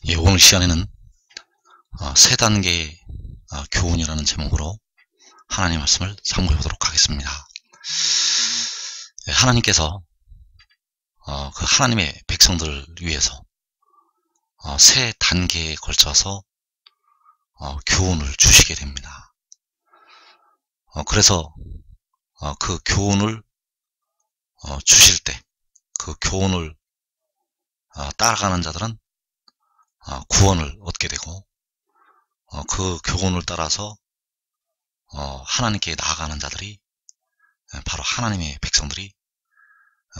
예, 오늘 시간에는 세 단계의 교훈이라는 제목으로 하나님 말씀을 참고해 보도록 하겠습니다. 예, 하나님께서 그 하나님의 백성들을 위해서 세 단계에 걸쳐서 교훈을 주시게 됩니다. 그래서 그 교훈을 주실 때 그 교훈을 따라가는 자들은 구원을 얻게 되고 그 교훈을 따라서 하나님께 나아가는 자들이 바로 하나님의 백성들이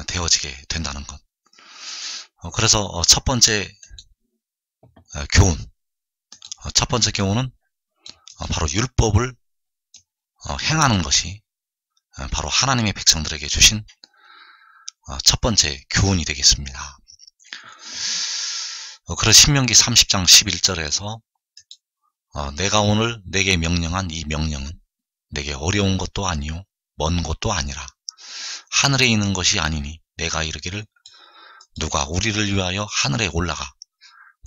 되어지게 된다는 것. 그래서 첫 번째 교훈, 첫 번째 교훈은 바로 율법을 행하는 것이 바로 하나님의 백성들에게 주신 첫 번째 교훈이 되겠습니다. 그래서 신명기 30장 11절에서 내가 오늘 내게 명령한 이 명령은 내게 어려운 것도 아니요 먼 것도 아니라 하늘에 있는 것이 아니니 내가 이르기를 누가 우리를 위하여 하늘에 올라가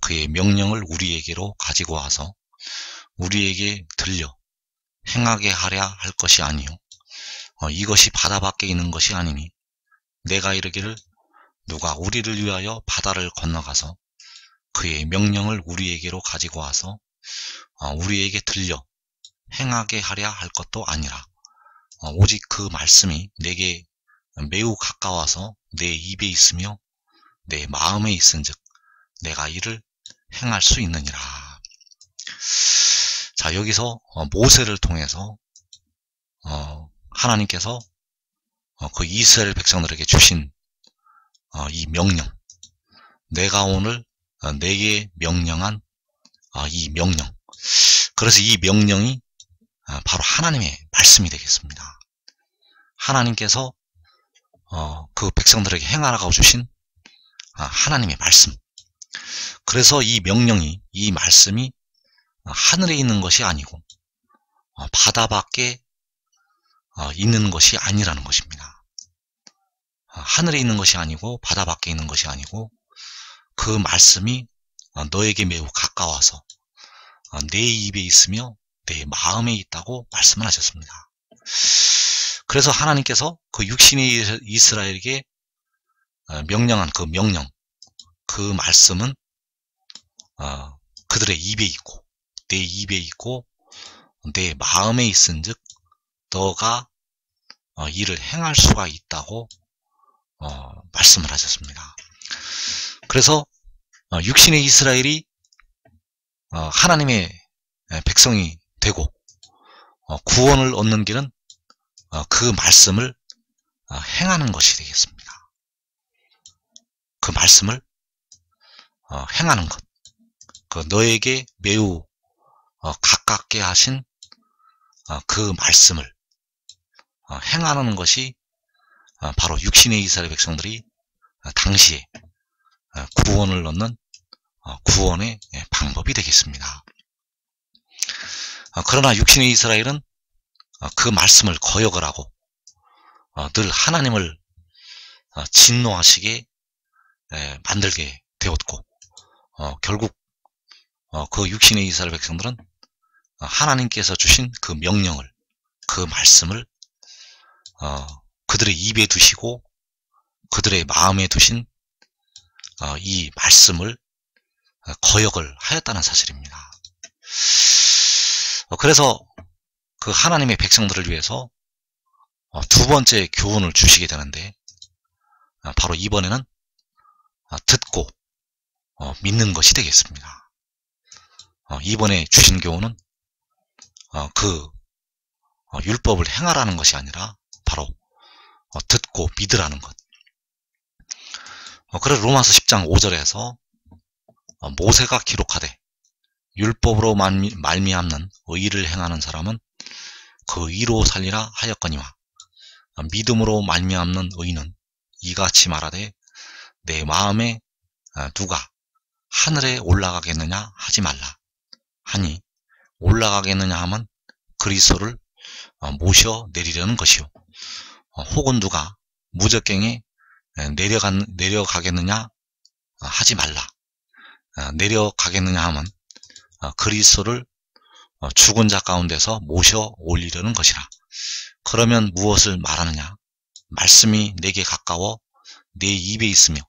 그의 명령을 우리에게로 가지고 와서 우리에게 들려 행하게 하랴 할 것이 아니요 이것이 바다 밖에 있는 것이 아니니 내가 이르기를 누가 우리를 위하여 바다를 건너가서 그의 명령을 우리에게로 가지고 와서 우리에게 들려 행하게 하랴 할 것도 아니라 오직 그 말씀이 내게 매우 가까워서 내 입에 있으며 내 마음에 있은즉 내가 이를 행할 수 있느니라. 자, 여기서 모세를 통해서 하나님께서 그 이스라엘 백성들에게 주신 이 명령, 내가 오늘 내게 명령한 이 명령, 그래서 이 명령이 바로 하나님의 말씀이 되겠습니다. 하나님께서 그 백성들에게 행하라고 주신 하나님의 말씀. 그래서 이 명령이, 이 말씀이 하늘에 있는 것이 아니고 바다 밖에 있는 것이 아니라는 것입니다. 하늘에 있는 것이 아니고 바다 밖에 있는 것이 아니고 그 말씀이 너에게 매우 가까워서 내 입에 있으며 내 마음에 있다고 말씀을 하셨습니다. 그래서 하나님께서 그 육신의 이스라엘에게 명령한 그 명령, 그 말씀은 그들의 입에 있고 내 입에 있고 내 마음에 있은즉 너가 이를 행할 수가 있다고 말씀을 하셨습니다. 그래서 육신의 이스라엘이 하나님의 백성이 되고 구원을 얻는 길은 그 말씀을 행하는 것이 되겠습니다. 그 말씀을 행하는 것, 그 너에게 매우 가깝게 하신 그 말씀을 행하는 것이 바로 육신의 이스라엘 백성들이 당시에 구원을 얻는 구원의 방법이 되겠습니다. 그러나 육신의 이스라엘은 그 말씀을 거역을 하고 늘 하나님을 진노하시게 만들게 되었고 결국 그 육신의 이스라엘 백성들은 하나님께서 주신 그 명령을, 그 말씀을 그들의 입에 두시고 그들의 마음에 두신 이 말씀을 거역을 하였다는 사실입니다. 그래서 그 하나님의 백성들을 위해서 두 번째 교훈을 주시게 되는데 바로 이번에는 듣고 믿는 것이 되겠습니다. 이번에 주신 교훈은 그 율법을 행하라는 것이 아니라 바로 듣고 믿으라는 것. 그래서 로마서 10장 5절에서 모세가 기록하되 율법으로 말미암는 의를 행하는 사람은 그 의로 살리라 하였거니와 믿음으로 말미암는 의는 이같이 말하되 내 마음에 누가 하늘에 올라가겠느냐 하지 말라 하니 올라가겠느냐 하면 그리스도를 모셔 내리려는 것이요 혹은 누가 무저갱에 내려가겠느냐 하지 말라 내려가겠느냐 하면 그리스도를 죽은 자 가운데서 모셔 올리려는 것이라. 그러면 무엇을 말하느냐? 말씀이 내게 가까워 내 입에 있으며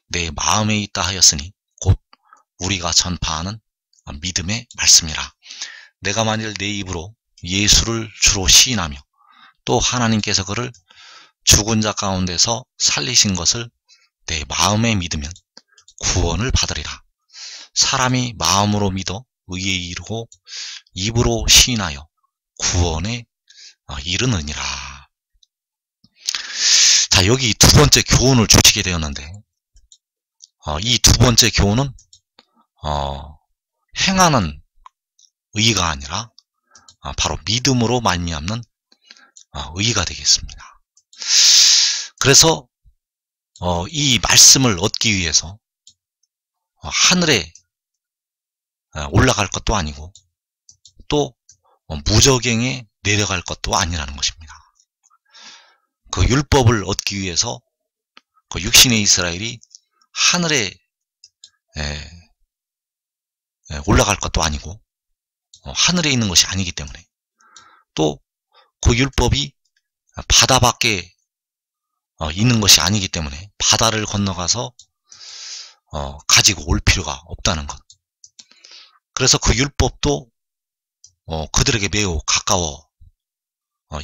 내 마음에 있다 하였으니 곧 우리가 전파하는 믿음의 말씀이라. 내가 만일 내 입으로 예수를 주로 시인하며 또 하나님께서 그를 죽은 자 가운데서 살리신 것을 내 마음에 믿으면 구원을 받으리라. 사람이 마음으로 믿어 의에 이르고 입으로 시인하여 구원에 이르느니라. 자, 여기 두 번째 교훈을 주시게 되었는데, 이 두 번째 교훈은 행하는 의가 아니라 바로 믿음으로 말미암는 의가 되겠습니다. 그래서 이 말씀을 얻기 위해서 하늘에 올라갈 것도 아니고 또 무저갱에 내려갈 것도 아니라는 것입니다. 그 율법을 얻기 위해서 그 육신의 이스라엘이 하늘에 올라갈 것도 아니고 하늘에 있는 것이 아니기 때문에, 또 그 율법이 바다 밖에 있는 것이 아니기 때문에 바다를 건너가서 가지고 올 필요가 없다는 것. 그래서 그 율법도 그들에게 매우 가까워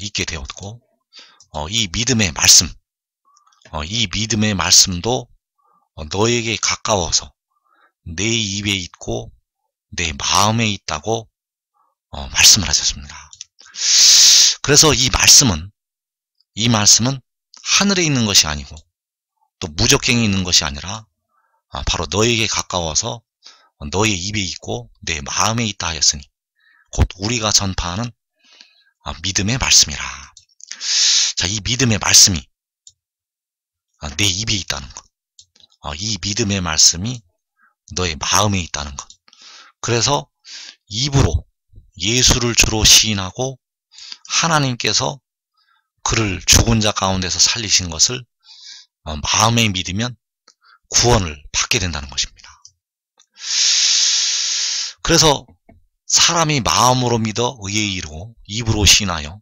있게 되었고, 이 믿음의 말씀, 이 믿음의 말씀도 너에게 가까워서 내 입에 있고 내 마음에 있다고 말씀을 하셨습니다. 그래서 이 말씀은 하늘에 있는 것이 아니고 또 무적갱이 있는 것이 아니라 바로 너에게 가까워서 너의 입에 있고 내 마음에 있다 하였으니 곧 우리가 전파하는 믿음의 말씀이라. 자, 이 믿음의 말씀이 내 입에 있다는 것, 이 믿음의 말씀이 너의 마음에 있다는 것. 그래서 입으로 예수를 주로 시인하고 하나님께서 그를 죽은 자 가운데서 살리신 것을 마음에 믿으면 구원을 받게 된다는 것입니다. 그래서 사람이 마음으로 믿어 의에 이르고 입으로 시인하여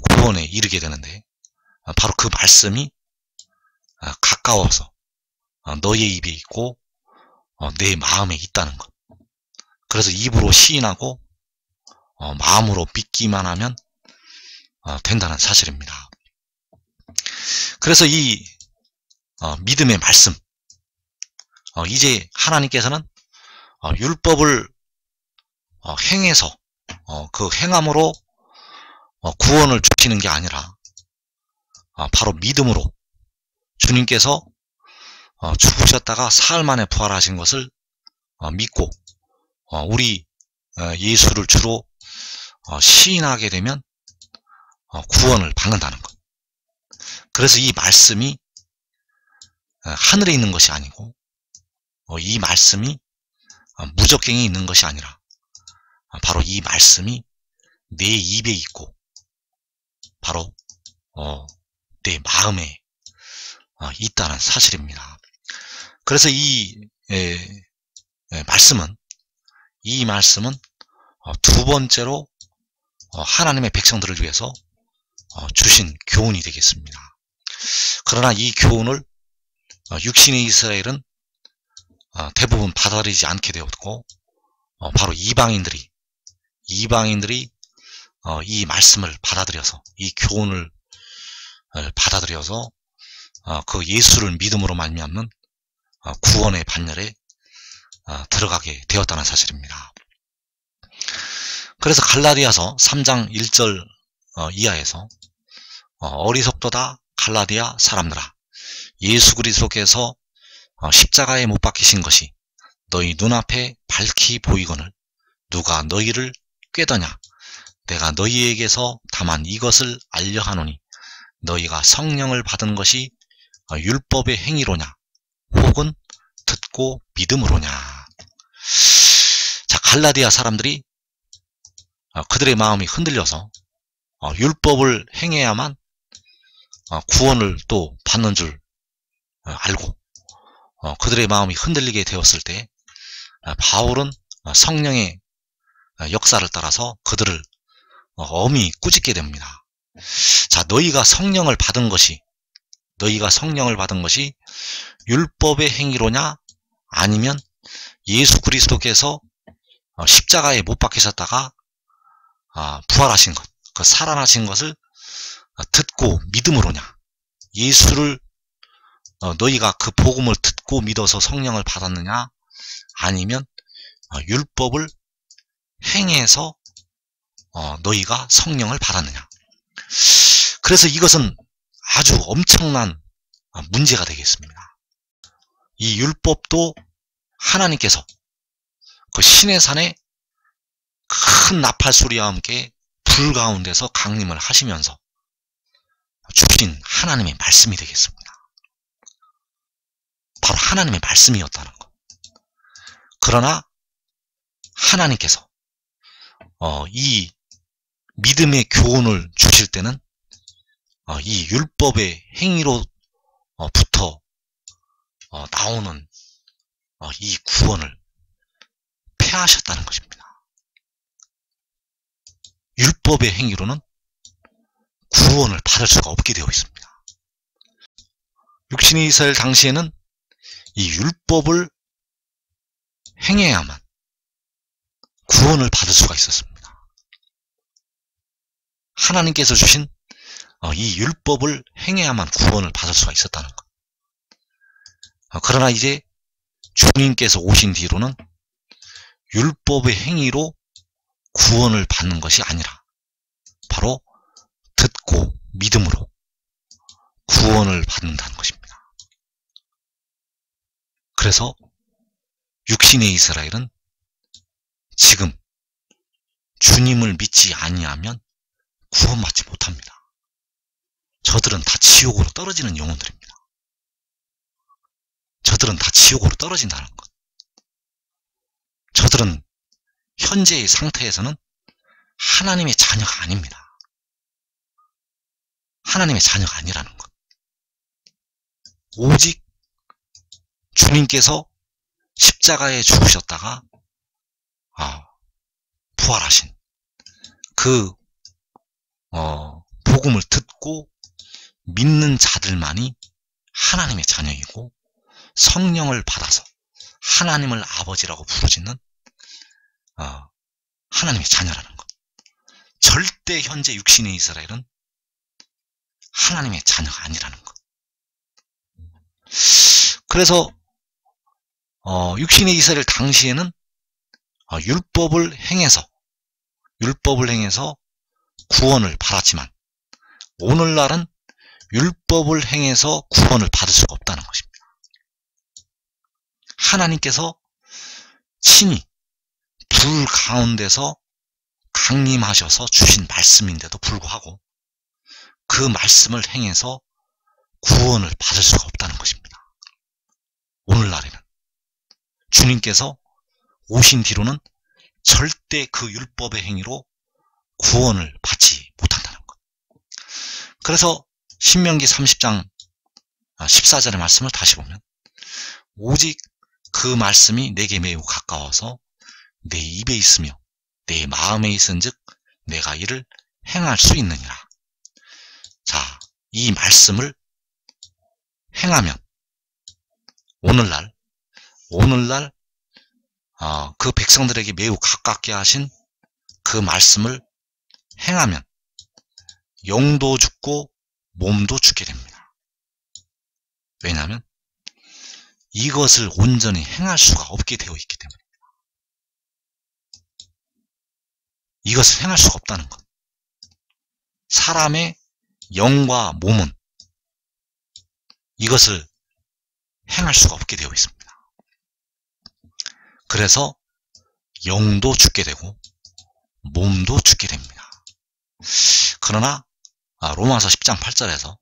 구원에 이르게 되는데, 바로 그 말씀이 가까워서 너의 입에 있고 내 마음에 있다는 것. 그래서 입으로 시인하고 마음으로 믿기만 하면 된다는 사실입니다. 그래서 이 믿음의 말씀, 이제 하나님께서는 율법을 행해서 그 행함으로 구원을 주시는 게 아니라 바로 믿음으로 주님께서 죽으셨다가 사흘 만에 부활하신 것을 믿고 우리 예수를 주로 시인하게 되면 구원을 받는다는 것. 그래서 이 말씀이 하늘에 있는 것이 아니고 이 말씀이 무적갱이 있는 것이 아니라 바로 이 말씀이 내 입에 있고 바로 내 마음에 있다는 사실입니다. 그래서 이 말씀은 두 번째로 하나님의 백성들을 위해서 주신 교훈이 되겠습니다. 그러나 이 교훈을 육신의 이스라엘은 대부분 받아들이지 않게 되었고, 바로 이방인들이 이 말씀을 받아들여서, 이 교훈을 받아들여서 그 예수를 믿음으로 말미암는 구원의 반열에 들어가게 되었다는 사실입니다. 그래서 갈라디아서 3장 1절 이하에서 어리석도다 갈라디아 사람들아, 예수 그리스도께서 십자가에 못 박히신 것이 너희 눈앞에 밝히 보이거늘 누가 너희를 꾀더냐? 내가 너희에게서 다만 이것을 알려 하노니 너희가 성령을 받은 것이 율법의 행위로냐 혹은 듣고 믿음으로냐. 자, 갈라디아 사람들이 그들의 마음이 흔들려서 율법을 행해야만 구원을 또 받는 줄 알고 그들의 마음이 흔들리게 되었을 때 바울은 성령의 역사를 따라서 그들을 엄히 꾸짖게 됩니다. 자, 너희가 성령을 받은 것이 율법의 행위로냐 아니면 예수 그리스도께서 십자가에 못 박히셨다가 부활하신 것, 그 살아나신 것을 듣고 믿음으로냐, 예수를 너희가 그 복음을 듣고 믿어서 성령을 받았느냐, 아니면 율법을 행해서 너희가 성령을 받았느냐. 그래서 이것은 아주 엄청난 문제가 되겠습니다. 이 율법도 하나님께서 그 신의 산에 큰 나팔 소리와 함께 불 가운데서 강림을 하시면서 주신 하나님의 말씀이 되겠습니다. 바로 하나님의 말씀이었다는 것. 그러나 하나님께서 이 믿음의 교훈을 주실 때는 이 율법의 행위로부터 나오는 이 구원을 폐하셨다는 것입니다. 율법의 행위로는 구원을 받을 수가 없게 되어 있습니다. 육신의 이스라엘 당시에는 이 율법을 행해야만 구원을 받을 수가 있었습니다. 하나님께서 주신 이 율법을 행해야만 구원을 받을 수가 있었다는 것. 그러나 이제 주님께서 오신 뒤로는 율법의 행위로 구원을 받는 것이 아니라 바로 듣고 믿음으로 구원을 받는다는 것입니다. 그래서 육신의 이스라엘은 지금 주님을 믿지 아니하면 구원받지 못합니다. 저들은 다 지옥으로 떨어지는 영혼들입니다. 저들은 다 지옥으로 떨어진다는 것. 저들은 현재의 상태에서는 하나님의 자녀가 아닙니다. 하나님의 자녀가 아니라는 것. 오직 주님께서 십자가에 죽으셨다가 부활하신 그 복음을 듣고 믿는 자들만이 하나님의 자녀이고 성령을 받아서 하나님을 아버지라고 부르짖는 하나님의 자녀라는 것. 절대 현재 육신의 이스라엘은 하나님의 자녀가 아니라는 것. 그래서 육신의 이스라엘 당시에는 율법을 행해서 구원을 받았지만 오늘날은 율법을 행해서 구원을 받을 수가 없다는 것입니다. 하나님께서 친히 불 가운데서 강림하셔서 주신 말씀인데도 불구하고 그 말씀을 행해서 구원을 받을 수가 없다는 것입니다. 오늘날에는 주님께서 오신 뒤로는 절대 그 율법의 행위로 구원을 받지 못한다는 것. 그래서 신명기 30장 14절의 말씀을 다시 보면 오직 그 말씀이 내게 매우 가까워서 내 입에 있으며 내 마음에 있은즉 내가 이를 행할 수 있느니라. 자, 이 말씀을 행하면 오늘날 그 백성들에게 매우 가깝게 하신 그 말씀을 행하면 영도 죽고 몸도 죽게 됩니다. 왜냐하면 이것을 온전히 행할 수가 없게 되어 있기 때문입니다. 이것을 행할 수가 없다는 것. 사람의 영과 몸은 이것을 행할 수가 없게 되어 있습니다. 그래서 영도 죽게 되고 몸도 죽게 됩니다. 그러나 로마서 10장 8절에서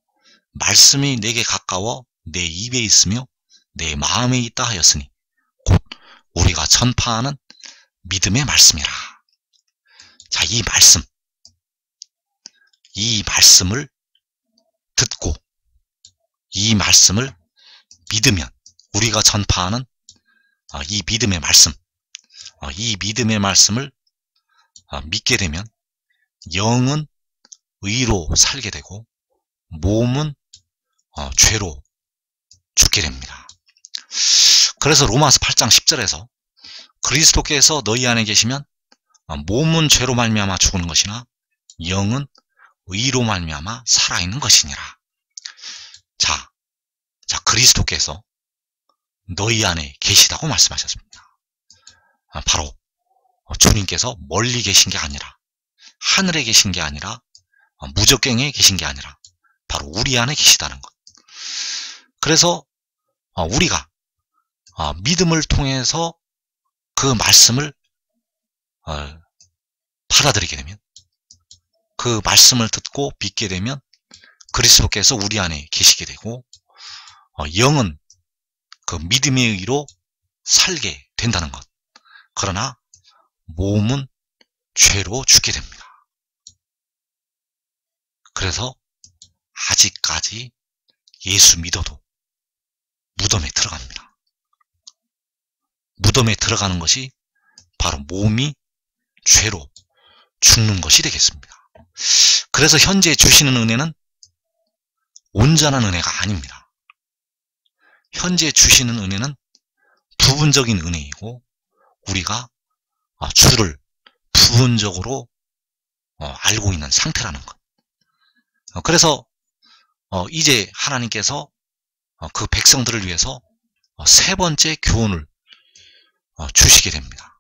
말씀이 내게 가까워 내 입에 있으며 내 마음에 있다 하였으니 곧 우리가 전파하는 믿음의 말씀이라. 자, 이 말씀을 듣고 이 말씀을 믿으면 우리가 전파하는 이 믿음의 말씀, 이 믿음의 말씀을 믿게 되면 영은 의로 살게 되고 몸은 죄로 죽게 됩니다. 그래서 로마서 8장 10절에서 그리스도께서 너희 안에 계시면 몸은 죄로 말미암아 죽는 것이나 영은 의로 말미암아 살아있는 것이니라. 자, 그리스도께서 너희 안에 계시다고 말씀하셨습니다. 바로 주님께서 멀리 계신 게 아니라, 하늘에 계신 게 아니라, 무적경에 계신 게 아니라 바로 우리 안에 계시다는 것. 그래서 우리가 믿음을 통해서 그 말씀을 받아들이게 되면, 그 말씀을 듣고 믿게 되면 그리스도께서 우리 안에 계시게 되고 영은 그 믿음의 의로 살게 된다는 것. 그러나 몸은 죄로 죽게 됩니다. 그래서 아직까지 예수 믿어도 무덤에 들어갑니다. 무덤에 들어가는 것이 바로 몸이 죄로 죽는 것이 되겠습니다. 그래서 현재 주시는 은혜는 온전한 은혜가 아닙니다. 현재 주시는 은혜는 부분적인 은혜이고 우리가 주를 부분적으로 알고 있는 상태라는 것. 그래서 이제 하나님께서 그 백성들을 위해서 세 번째 교훈을 주시게 됩니다.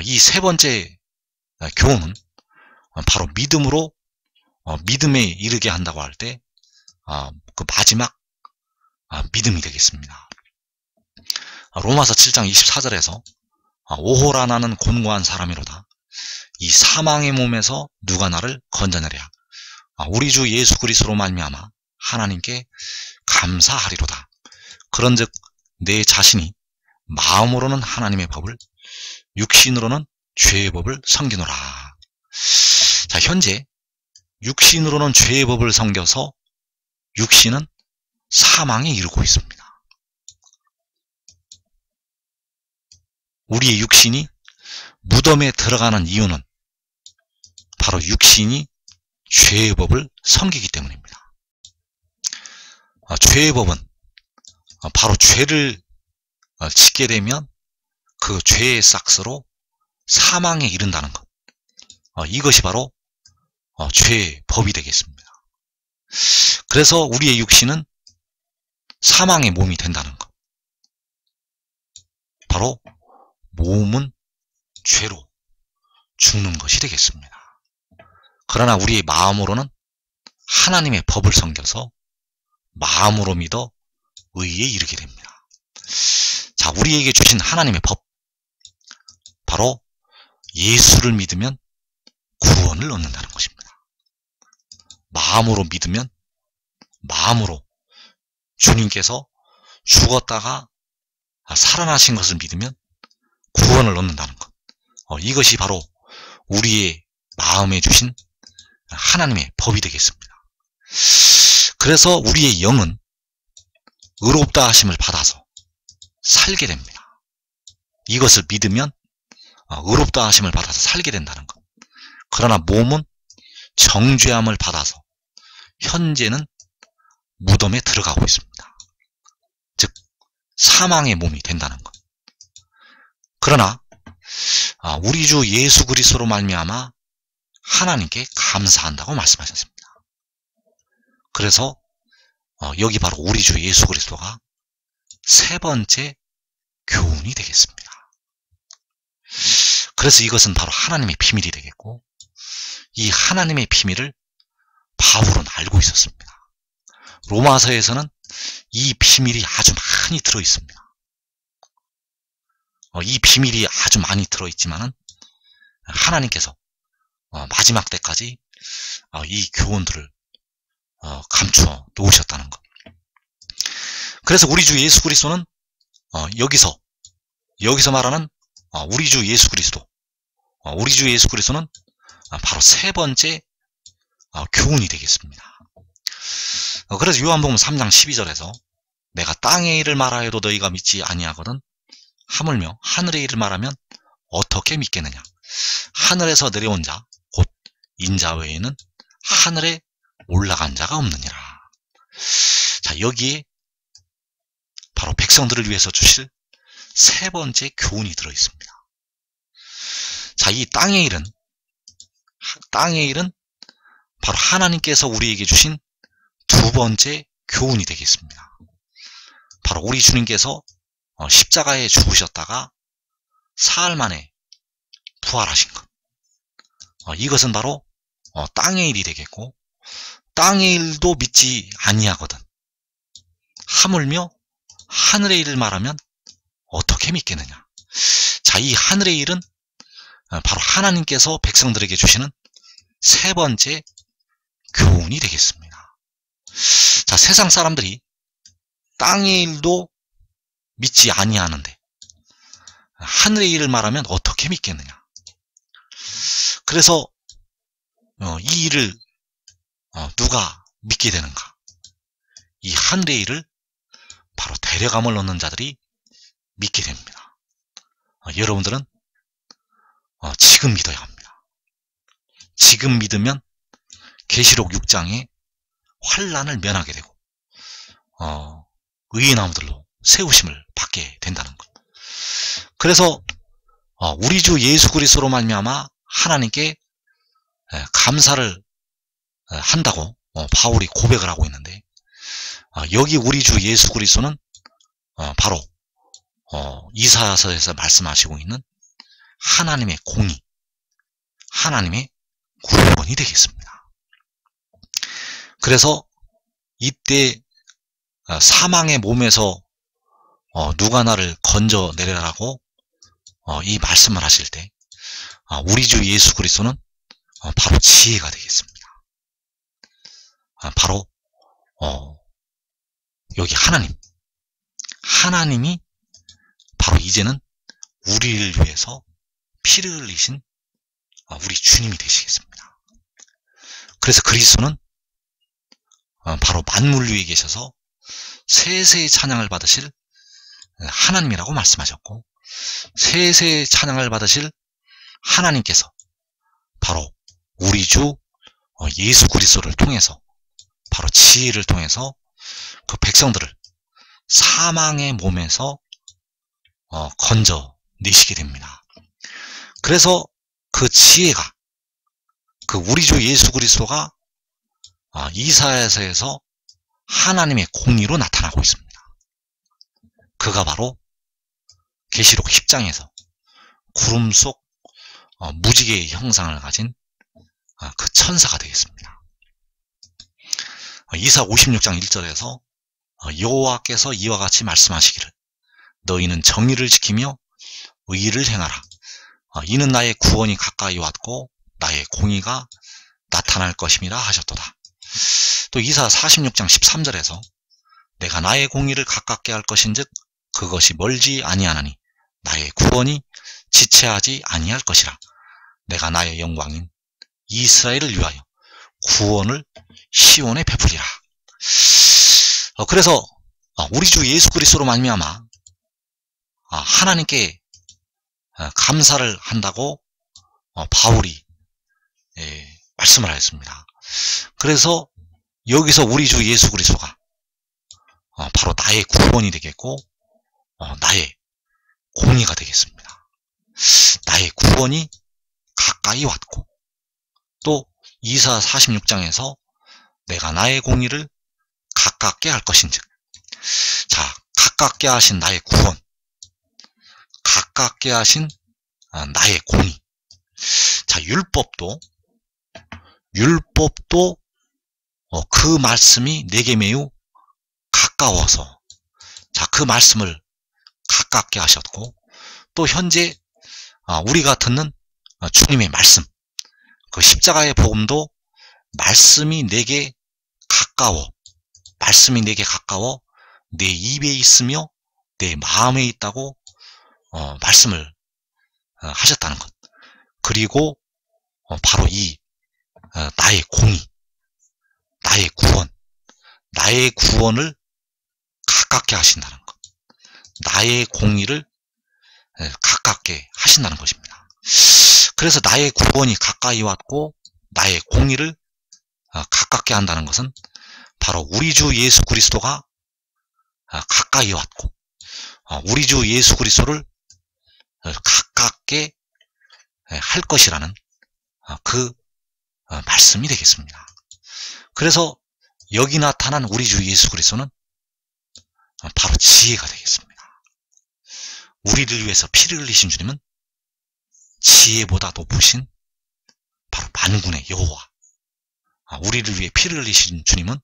이 세 번째 교훈은 바로 믿음으로 믿음에 이르게 한다고 할 때 그 마지막 믿음이 되겠습니다. 로마서 7장 24절에서 오호라 나는 곤고한 사람이로다. 이 사망의 몸에서 누가 나를 건져내랴. 우리 주 예수 그리스도로 말미암아 하나님께 감사하리로다. 그런즉 내 자신이 마음으로는 하나님의 법을, 육신으로는 죄의 법을 섬기노라. 자, 현재 육신으로는 죄의 법을 섬겨서 육신은 사망에 이르고 있습니다. 우리의 육신이 무덤에 들어가는 이유는 바로 육신이 죄의 법을 섬기기 때문입니다. 죄의 법은 바로 죄를 짓게 되면 그 죄의 싹스로 사망에 이른다는 것. 이것이 바로 죄의 법이 되겠습니다. 그래서 우리의 육신은 사망의 몸이 된다는 것. 바로 몸은 죄로 죽는 것이 되겠습니다. 그러나 우리의 마음으로는 하나님의 법을 섬겨서 마음으로 믿어 의에 이르게 됩니다. 자, 우리에게 주신 하나님의 법, 바로 예수를 믿으면 구원을 얻는다는 것입니다. 마음으로 믿으면, 마음으로 주님께서 죽었다가 살아나신 것을 믿으면 구원을 얻는다는 것. 이것이 바로 우리의 마음에 주신 하나님의 법이 되겠습니다. 그래서 우리의 영은 의롭다 하심을 받아서 살게 됩니다. 이것을 믿으면 의롭다 하심을 받아서 살게 된다는 것. 그러나 몸은 정죄함을 받아서 현재는 무덤에 들어가고 있습니다. 즉 사망의 몸이 된다는 것. 그러나 우리 주 예수 그리스도로 말미암아 하나님께 감사한다고 말씀하셨습니다. 그래서 여기 바로 우리 주 예수 그리스도가 세 번째 교훈이 되겠습니다. 그래서 이것은 바로 하나님의 비밀이 되겠고, 이 하나님의 비밀을 바울은 알고 있었습니다. 로마서에서는 이 비밀이 아주 많이 들어있습니다. 이 비밀이 아주 많이 들어있지만은 하나님께서 마지막 때까지 이 교훈들을 감추어 놓으셨다는 것. 그래서 우리 주 예수 그리스도는 여기서 말하는 우리 주 예수 그리스도, 우리 주 예수 그리스도는 바로 세 번째 교훈이 되겠습니다. 그래서 요한복음 3장 12절에서 내가 땅의 일을 말하여도 너희가 믿지 아니하거든 하물며 하늘의 일을 말하면 어떻게 믿겠느냐. 하늘에서 내려온 자 곧 인자 외에는 하늘에 올라간 자가 없느니라. 자, 여기에 바로 백성들을 위해서 주실 세 번째 교훈이 들어 있습니다. 자, 이 땅의 일은 바로 하나님께서 우리에게 주신 두 번째 교훈이 되겠습니다. 바로 우리 주님께서 십자가에 죽으셨다가 사흘 만에 부활하신 것. 이것은 바로 땅의 일이 되겠고, 땅의 일도 믿지 아니하거든 하물며 하늘의 일을 말하면 어떻게 믿겠느냐. 자, 이 하늘의 일은 바로 하나님께서 백성들에게 주시는 세 번째 교훈이 되겠습니다. 자, 세상 사람들이 땅의 일도 믿지 아니하는데 하늘의 일을 말하면 어떻게 믿겠느냐. 그래서 이 일을 누가 믿게 되는가. 이 하늘의 일을 바로 데려감을 얻는 자들이 믿게 됩니다. 여러분들은 지금 믿어야 합니다. 지금 믿으면 계시록 6장에 환난을 면하게 되고 의의 나무들로 세우심을 받게 된다는 것. 그래서 우리 주 예수 그리스도로 말미암아 하나님께 감사를 한다고 바울이 고백을 하고 있는데, 여기 우리 주 예수 그리스도는 바로 이사야서에서 말씀하시고 있는 하나님의 공의, 하나님의 구원이 되겠습니다. 그래서 이때 사망의 몸에서 누가 나를 건져내려라고 이 말씀을 하실 때 우리 주 예수 그리스도는 바로 지혜가 되겠습니다. 바로 여기 하나님이 바로 이제는 우리를 위해서 피를 흘리신 우리 주님이 되시겠습니다. 그래서 그리스도는 바로 만물 위에 계셔서 세세의 찬양을 받으실 하나님이라고 말씀하셨고, 세세의 찬양을 받으실 하나님께서 바로 우리 주 예수 그리스도를 통해서, 바로 지혜를 통해서 백성들을 사망의 몸에서 건져내시게 됩니다. 그래서 그 지혜가, 우리 주 예수 그리스도가 이사야서에서 하나님의 공의로 나타나고 있습니다. 그가 바로 계시록 10장에서 구름 속 무지개의 형상을 가진 그 천사가 되겠습니다. 이사 56장 1절에서 여호와께서 이와 같이 말씀하시기를 너희는 정의를 지키며 의를 행하라. 이는 나의 구원이 가까이 왔고 나의 공의가 나타날 것임이라 하셨도다. 또 이사 46장 13절에서 내가 나의 공의를 가깝게 할 것인즉 그것이 멀지 아니하나니 나의 구원이 지체하지 아니할 것이라. 내가 나의 영광인 이스라엘을 위하여 구원을 시온에 베푸리라. 그래서 우리 주 예수 그리스도로 말미암아 하나님께 감사를 한다고 바울이 말씀을 하였습니다. 그래서 여기서 우리 주 예수 그리스도가 바로 나의 구원이 되겠고 나의 공의가 되겠습니다. 나의 구원이 가까이 왔고, 또 이사 46장에서 내가 나의 공의를 가깝게 할 것인즉, 자, 가깝게 하신 나의 구원, 가깝게 하신 나의 공의. 자, 율법도 그 말씀이 내게 매우 가까워서, 자, 그 말씀을 가깝게 하셨고, 또 현재 우리가 듣는 주님의 말씀, 그 십자가의 복음도 말씀이 내게 가까워 내 입에 있으며 내 마음에 있다고 말씀을 하셨다는 것. 그리고 바로 이 나의 공의, 나의 구원을 가깝게 하신다는 것. 나의 공의를 가깝게 하신다는 것입니다. 그래서 나의 구원이 가까이 왔고 나의 공의를 가깝게 한다는 것은 바로 우리 주 예수 그리스도가 가까이 왔고 우리 주 예수 그리스도를 가깝게 할 것이라는 그 말씀이 되겠습니다. 그래서 여기 나타난 우리 주 예수 그리스도는 바로 지혜가 되겠습니다. 우리를 위해서 피를 흘리신 주님은 지혜보다 높으신 바로 만군의 여호와, 우리를 위해 피를 흘리신 주님은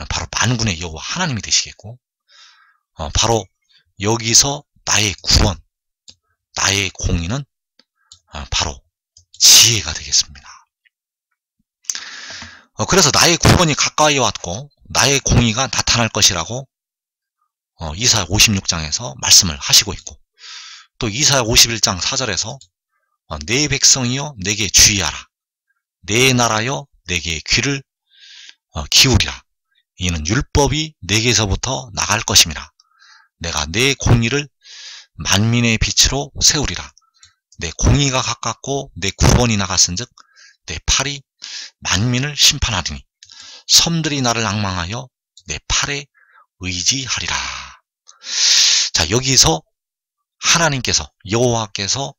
바로 만군의 여호와 하나님이 되시겠고, 바로 여기서 나의 구원, 나의 공의는 바로 지혜가 되겠습니다. 그래서 나의 구원이 가까이 왔고 나의 공의가 나타날 것이라고 이사야 56장에서 말씀을 하시고 있고, 또 이사야 51장 4절에서 내 백성이여 내게 주의하라, 내 나라여 내게 귀를 기울이라, 이는 율법이 내게서부터 나갈 것임이라, 내가 내 공의를 만민의 빛으로 세우리라, 내 공의가 가깝고 내 구원이 나갔은즉 내 팔이 만민을 심판하리니 섬들이 나를 앙망하여 내 팔에 의지하리라. 자, 여기서 하나님께서, 여호와께서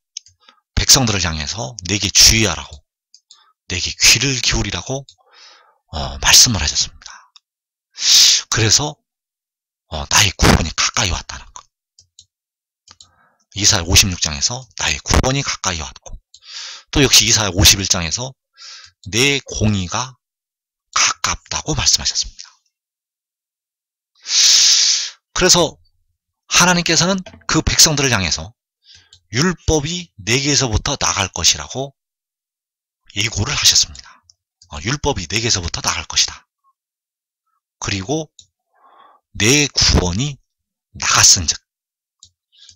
백성들을 향해서 내게 주의하라고, 내게 귀를 기울이라고 말씀을 하셨습니다. 그래서 나의 구원이 가까이 왔다는 것. 이사야 56장에서 나의 구원이 가까이 왔고, 또 역시 이사야 51장에서 내 공의가 가깝다고 말씀하셨습니다. 그래서 하나님께서는 그 백성들을 향해서 율법이 내게서부터 나갈 것이라고 예고를 하셨습니다. 율법이 내게서부터 나갈 것이다. 그리고 내 구원이 나갔은즉,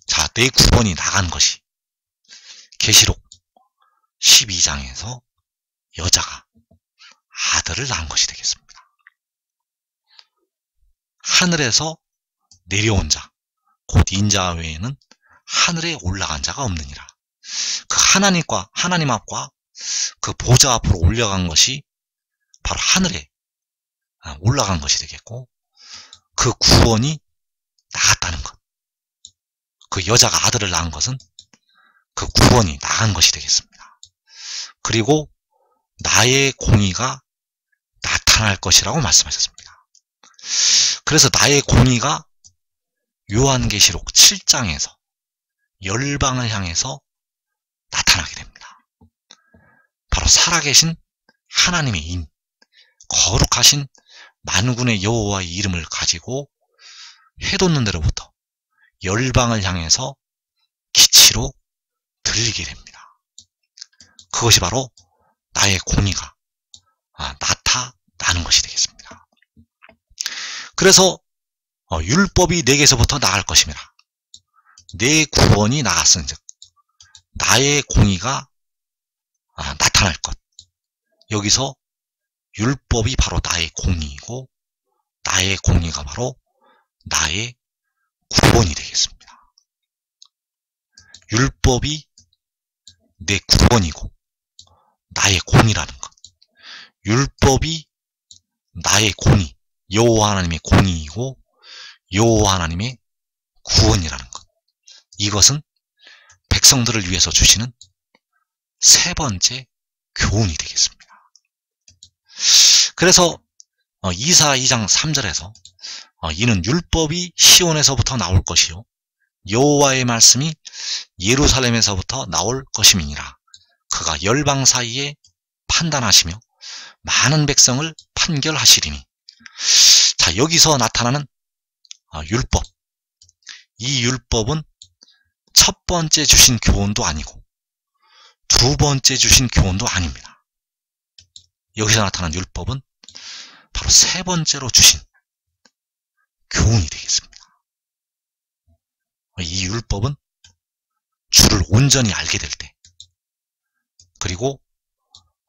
자, 내 구원이 나간 것이 계시록 12장에서 여자가 아들을 낳은 것이 되겠습니다. 하늘에서 내려온 자, 곧 인자 외에는 하늘에 올라간 자가 없느니라. 그 하나님 앞과 그 보좌 앞으로 올라간 것이 바로 하늘에 올라간 것이 되겠고, 그 구원이 나갔다는 것, 그 여자가 아들을 낳은 것은 그 구원이 나간 것이 되겠습니다. 그리고 나의 공의가 나타날 것이라고 말씀하셨습니다. 그래서 나의 공의가 요한계시록 7장에서 열방을 향해서 나타나게 됩니다. 바로 살아계신 하나님의 인, 거룩하신 만군의 여호와의 이름을 가지고 해돋는 데로부터 열방을 향해서 기치로 들리게 됩니다. 그것이 바로 나의 공의가 나타나는 것이 되겠습니다. 그래서 율법이 내게서부터 나갈 것임이라, 내 구원이 나갔은즉 나의 공의가 나타날 것. 여기서 율법이 바로 나의 공의이고 나의 공의가 바로 나의 구원이 되겠습니다. 율법이 내 구원이고 나의 공의라는 것, 율법이 나의 공의, 여호와 하나님의 공의이고 여호와 하나님의 구원이라는 것, 이것은 백성들을 위해서 주시는 세 번째 교훈이 되겠습니다. 그래서 이사야 2장 3절에서 이는 율법이 시온에서부터 나올 것이요 여호와의 말씀이 예루살렘에서부터 나올 것임이니라. 그가 열방 사이에 판단하시며 많은 백성을 판결하시리니. 자, 여기서 나타나는 율법, 이 율법은 첫 번째 주신 교훈도 아니고 두 번째 주신 교훈도 아닙니다. 여기서 나타난 율법은 바로 세 번째로 주신 교훈이 되겠습니다. 이 율법은 주를 온전히 알게 될 때, 그리고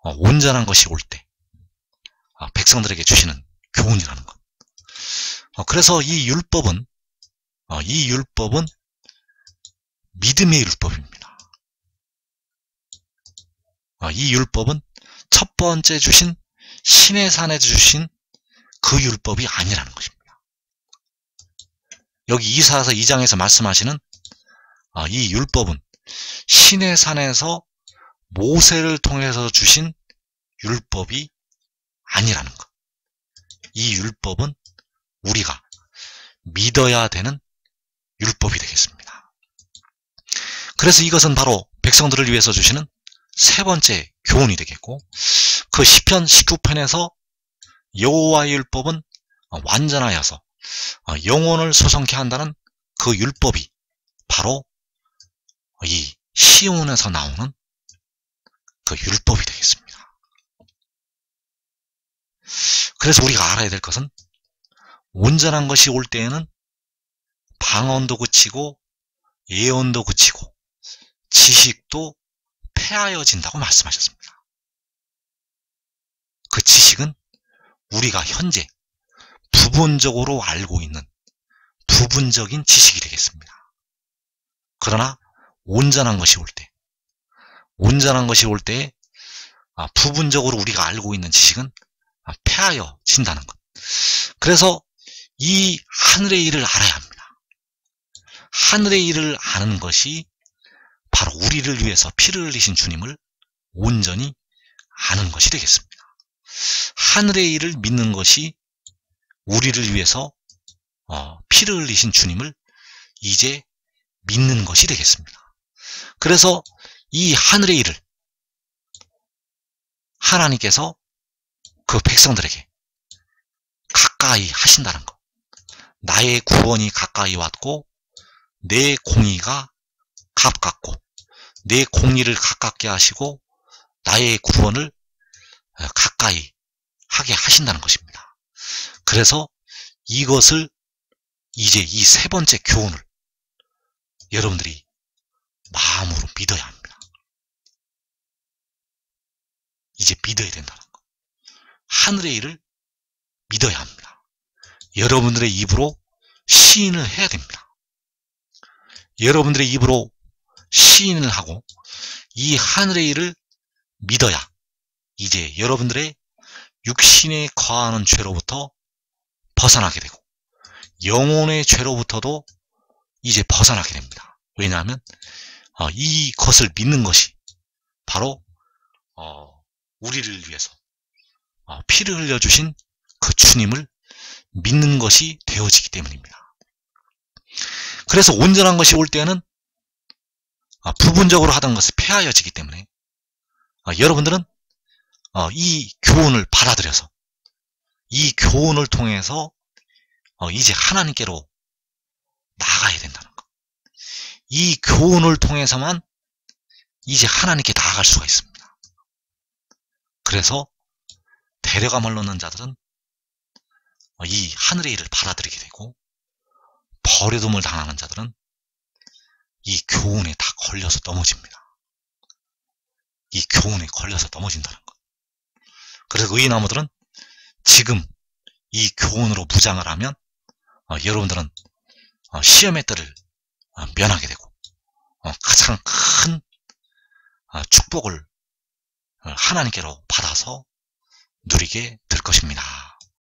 온전한 것이 올 때 백성들에게 주시는 교훈이라는 것. 그래서 이 율법은 믿음의 율법입니다. 이 율법은 첫 번째 주신 신의 산에 주신 그 율법이 아니라는 것입니다. 여기 이사야서 2장에서 말씀하시는 이 율법은 신의 산에서 모세를 통해서 주신 율법이 아니라는 것. 이 율법은 우리가 믿어야 되는 율법이 되겠습니다. 그래서 이것은 바로 백성들을 위해서 주시는 세 번째 교훈이 되겠고, 그 시편 19편에서 여호와의 율법은 완전하여서 영혼을 소성케 한다는 그 율법이 바로 이 시온에서 나오는 그 율법이 되겠습니다. 그래서 우리가 알아야 될 것은 온전한 것이 올 때에는 방언도 그치고 예언도 그치고 지식도 폐하여진다고 말씀하셨습니다. 그 지식은 우리가 현재 부분적으로 알고 있는 부분적인 지식이 되겠습니다. 그러나 온전한 것이 올 때 부분적으로 우리가 알고 있는 지식은 폐하여진다는 것. 그래서 이 하늘의 일을 알아야 합니다. 하늘의 일을 아는 것이 바로 우리를 위해서 피를 흘리신 주님을 온전히 아는 것이 되겠습니다. 하늘의 일을 믿는 것이 우리를 위해서 피를 흘리신 주님을 이제 믿는 것이 되겠습니다. 그래서 이 하늘의 일을 하나님께서 그 백성들에게 가까이 하신다는 것. 나의 구원이 가까이 왔고 내 공의가 가깝고 내 공의를 가깝게 하시고 나의 구원을 가까이 하게 하신다는 것입니다. 그래서 이것을 이제 이 세 번째 교훈을 여러분들이 마음으로 믿어야 합니다. 이제 믿어야 된다는 것. 하늘의 일을 믿어야 합니다. 여러분들의 입으로 시인을 해야 됩니다. 여러분들의 입으로 시인을 하고 이 하늘의 일을 믿어야 이제 여러분들의 육신에 거하는 죄로부터 벗어나게 되고 영혼의 죄로부터도 이제 벗어나게 됩니다. 왜냐하면 이것을 믿는 것이 바로 우리를 위해서 피를 흘려주신 그 주님을 믿는 것이 되어지기 때문입니다. 그래서 온전한 것이 올 때는 부분적으로 하던 것이 폐하여지기 때문에 여러분들은 이 교훈을 받아들여서 이 교훈을 통해서 이제 하나님께로 나아가야 된다는 것. 이 교훈을 통해서만 이제 하나님께 나아갈 수가 있습니다. 그래서 데려감을 놓는 자들은 이 하늘의 일을 받아들이게 되고 버려둠을 당하는 자들은 이 교훈에 다 걸려서 넘어집니다. 이 교훈에 걸려서 넘어진다는 것. 그래서 의인나무들은 지금 이 교훈으로 무장을 하면 여러분들은 시험의 때를 면하게 되고 가장 큰 축복을 하나님께로 받아서 누리게 될 것입니다.